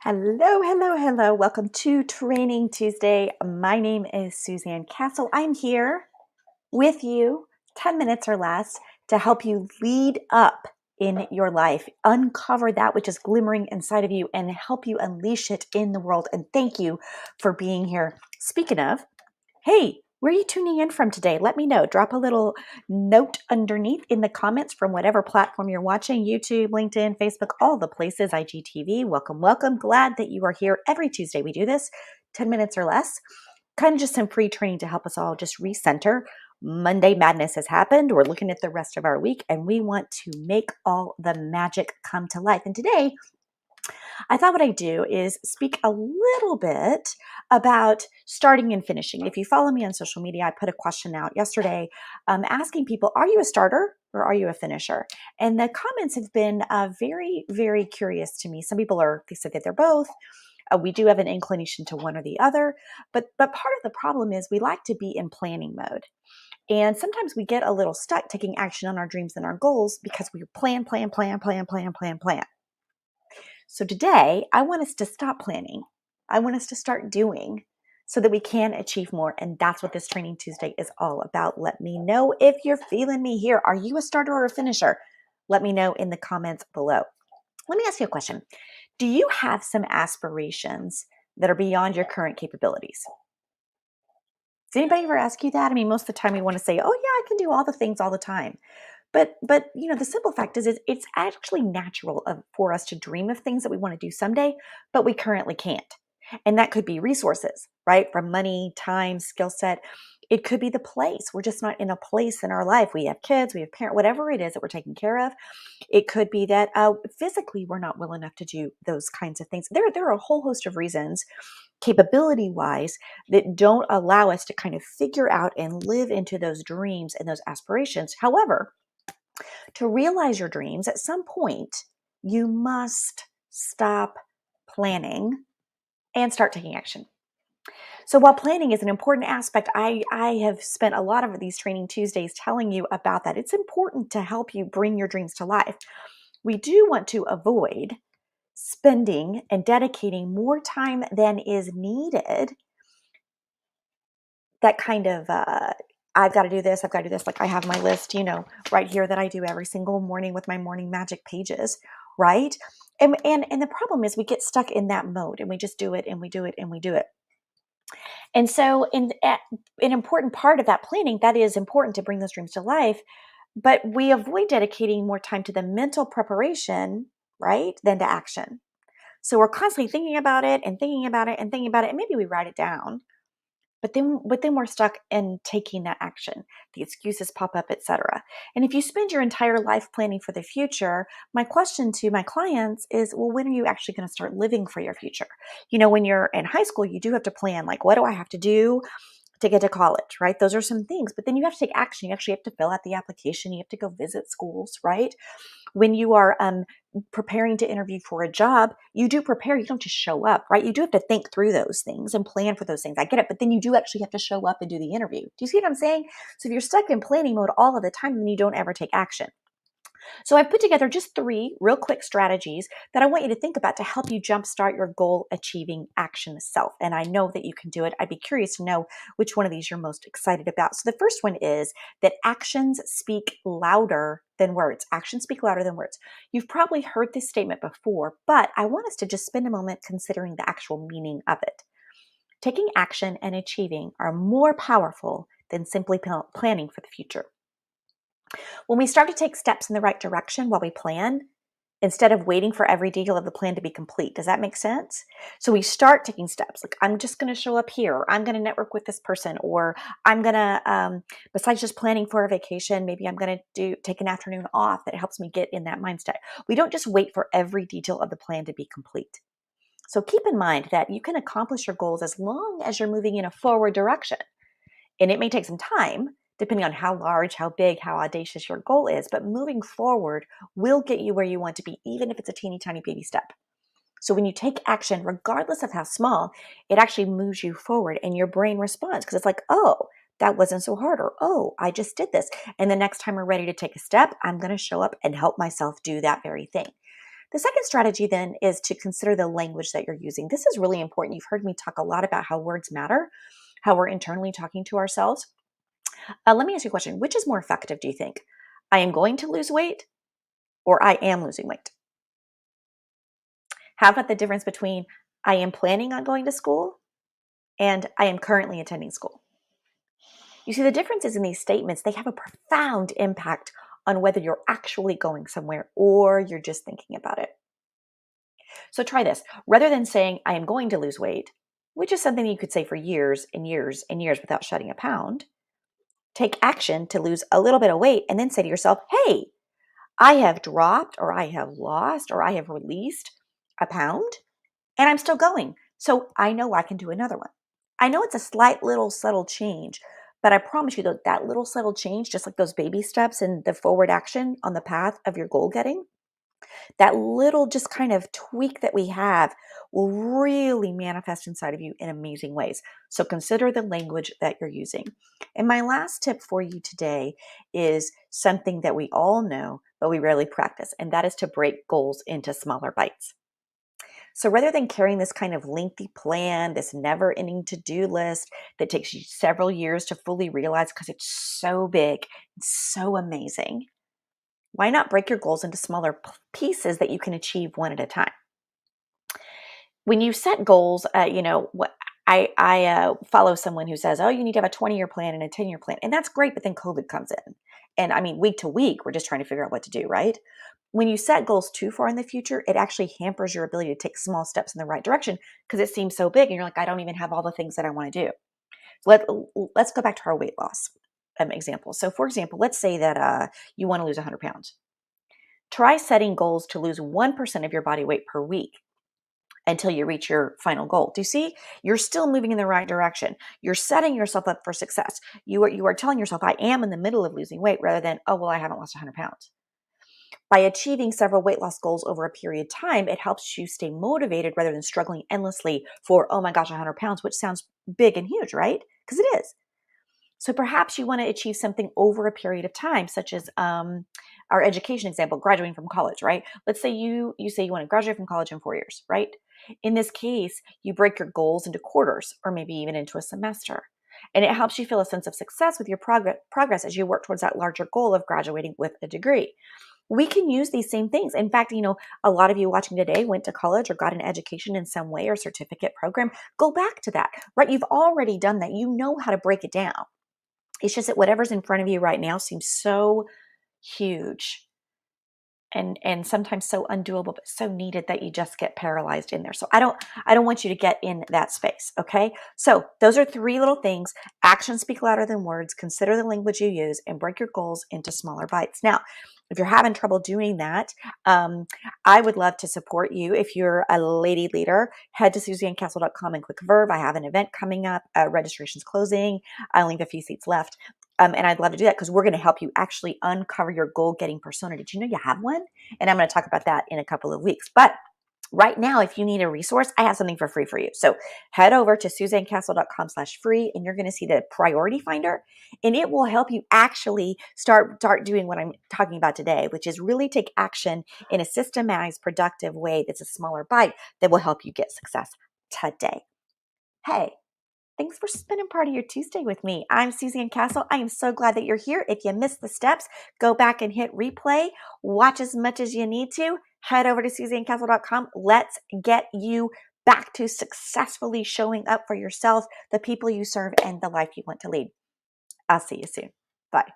Hello, hello, hello. Welcome to Training Tuesday. My name is Suzanne Castle. I'm here with you 10 minutes or less to help you lead up in your life, uncover that which is glimmering inside of you, and help you unleash it in the world. And thank you for being here. Speaking of, hey, where are you tuning in from today? Let me know. Drop a little note underneath in the comments from whatever platform you're watching, YouTube, LinkedIn, Facebook, all the places, IGTV. Welcome, welcome. Glad that you are here. Every Tuesday we do this, 10 minutes or less. Kind of just some free training to help us all just recenter. Monday madness has happened. We're looking at the rest of our week, and we want to make all the magic come to life. And today, I thought what I'd do is speak a little bit about starting and finishing. If you follow me on social media, I put a question out yesterday asking people, are you a starter or are you a finisher? And the comments have been very, very curious to me. Some people they said that they're both. We do have an inclination to one or the other, but part of the problem is we like to be in planning mode. And sometimes we get a little stuck taking action on our dreams and our goals because we plan. So today, I want us to stop planning. I want us to start doing so that we can achieve more. And that's what this Training Tuesday is all about. Let me know if you're feeling me here. Are you a starter or a finisher? Let me know in the comments below. Let me ask you a question. Do you have some aspirations that are beyond your current capabilities? Does anybody ever ask you that? I mean, most of the time we want to say, oh yeah, I can do all the things all the time. But the simple fact is it's actually natural for us to dream of things that we want to do someday, but we currently can't. And that could be resources, right? From money, time, skill set. It could be the place. We're just not in a place in our life. We have kids, we have parents, whatever it is that we're taking care of. It could be that physically we're not well enough to do those kinds of things. There are a whole host of reasons, capability-wise, that don't allow us to kind of figure out and live into those dreams and those aspirations. However, to realize your dreams, at some point, you must stop planning and start taking action. So while planning is an important aspect, I have spent a lot of these Training Tuesdays telling you about that. It's important to help you bring your dreams to life. We do want to avoid spending and dedicating more time than is needed. That kind of, I've got to do this, I've got to do this. Like I have my list, right here that I do every single morning with my morning magic pages, right? And the problem is we get stuck in that mode and we just do it and we do it and we do it. And so an important part of that planning, that is important to bring those dreams to life, but we avoid dedicating more time to the mental preparation, right, than to action. So we're constantly thinking about it and thinking about it and thinking about it, and maybe we write it down. But then we're stuck in taking that action. The excuses pop up, etc. And if you spend your entire life planning for the future, my question to my clients is, well, when are you actually going to start living for your future? When you're in high school, you do have to plan, like, what do I have to do to get to college, right? Those are some things, but then you have to take action. You actually have to fill out the application. You have to go visit schools, right? When you are preparing to interview for a job, you do prepare. You don't just show up, right? You do have to think through those things and plan for those things. I get it, but then you do actually have to show up and do the interview. Do you see what I'm saying? So if you're stuck in planning mode all of the time, then you don't ever take action. So I've put together just 3 real quick strategies that I want you to think about to help you jumpstart your goal achieving action self. And I know that you can do it. I'd be curious to know which one of these you're most excited about. So the first one is that actions speak louder than words. Actions speak louder than words. You've probably heard this statement before, but I want us to just spend a moment considering the actual meaning of it. Taking action and achieving are more powerful than simply planning for the future. When we start to take steps in the right direction while we plan, instead of waiting for every detail of the plan to be complete, does that make sense? So we start taking steps, like I'm just going to show up here, or I'm going to network with this person, or I'm going to, besides just planning for a vacation, maybe I'm going to take an afternoon off that helps me get in that mindset. We don't just wait for every detail of the plan to be complete. So keep in mind that you can accomplish your goals as long as you're moving in a forward direction. And it may take some time, depending on how large, how big, how audacious your goal is, but moving forward will get you where you want to be, even if it's a teeny tiny baby step. So when you take action, regardless of how small, it actually moves you forward and your brain responds because it's like, oh, that wasn't so hard, or oh, I just did this. And the next time we're ready to take a step, I'm going to show up and help myself do that very thing. The second strategy then is to consider the language that you're using. This is really important. You've heard me talk a lot about how words matter, how we're internally talking to ourselves. Let me ask you a question. Which is more effective, do you think? I am going to lose weight or I am losing weight? How about the difference between I am planning on going to school and I am currently attending school? You see, the differences in these statements, they have a profound impact on whether you're actually going somewhere or you're just thinking about it. So try this. Rather than saying, I am going to lose weight, which is something you could say for years and years and years without shedding a pound, take action to lose a little bit of weight and then say to yourself, hey, I have dropped or I have lost or I have released a pound and I'm still going. So I know I can do another one. I know it's a slight little subtle change, but I promise you that little subtle change, just like those baby steps and the forward action on the path of your goal getting, that little just kind of tweak that we have will really manifest inside of you in amazing ways. So consider the language that you're using. And my last tip for you today is something that we all know, but we rarely practice, and that is to break goals into smaller bites. So rather than carrying this kind of lengthy plan, this never ending to do list that takes you several years to fully realize because it's so big, it's so amazing, why not break your goals into smaller pieces that you can achieve one at a time? When you set goals, what I follow someone who says, "Oh, you need to have a 20-year plan and a 10-year plan," and that's great. But then COVID comes in, and I mean, week to week, we're just trying to figure out what to do, right? When you set goals too far in the future, it actually hampers your ability to take small steps in the right direction because it seems so big, and you're like, "I don't even have all the things that I want to do." So let's go back to our weight loss example. So, for example, let's say that you want to lose 100 pounds. Try setting goals to lose 1% of your body weight per week until you reach your final goal. Do you see? You're still moving in the right direction. You're setting yourself up for success. You are telling yourself, I am in the middle of losing weight rather than, oh, well, I haven't lost 100 pounds. By achieving several weight loss goals over a period of time, it helps you stay motivated rather than struggling endlessly for, oh my gosh, 100 pounds, which sounds big and huge, right? Because it is. So perhaps you want to achieve something over a period of time, such as our education example, graduating from college, right? Let's say you say you want to graduate from college in 4 years, right? In this case, you break your goals into quarters or maybe even into a semester. And it helps you feel a sense of success with your progress as you work towards that larger goal of graduating with a degree. We can use these same things. In fact, a lot of you watching today went to college or got an education in some way or certificate program. Go back to that, right? You've already done that. You know how to break it down. It's just that whatever's in front of you right now seems so huge and sometimes so undoable, but so needed that you just get paralyzed in there. So I don't want you to get in that space. Okay. So those are three little things. Actions speak louder than words. Consider the language you use and break your goals into smaller bites. Now, if you're having trouble doing that, I would love to support you. If you're a lady leader, head to SuzanneCastle.com and click Verve. I have an event coming up. Registration's closing. I only have a few seats left. And I'd love to do that because we're going to help you actually uncover your goal-getting persona. Did you know you have one? And I'm going to talk about that in a couple of weeks. But right now, if you need a resource, I have something for free for you. So head over to SuzanneCastle.com/free, and you're going to see the priority finder, and it will help you actually start doing what I'm talking about today, which is really take action in a systematized, productive way that's a smaller bite that will help you get success today. Hey, thanks for spending part of your Tuesday with me. I'm Suzanne Castle. I am so glad that you're here. If you missed the steps, go back and hit replay. Watch as much as you need to. Head over to SuzanneCastle.com. Let's get you back to successfully showing up for yourself, the people you serve, and the life you want to lead. I'll see you soon. Bye.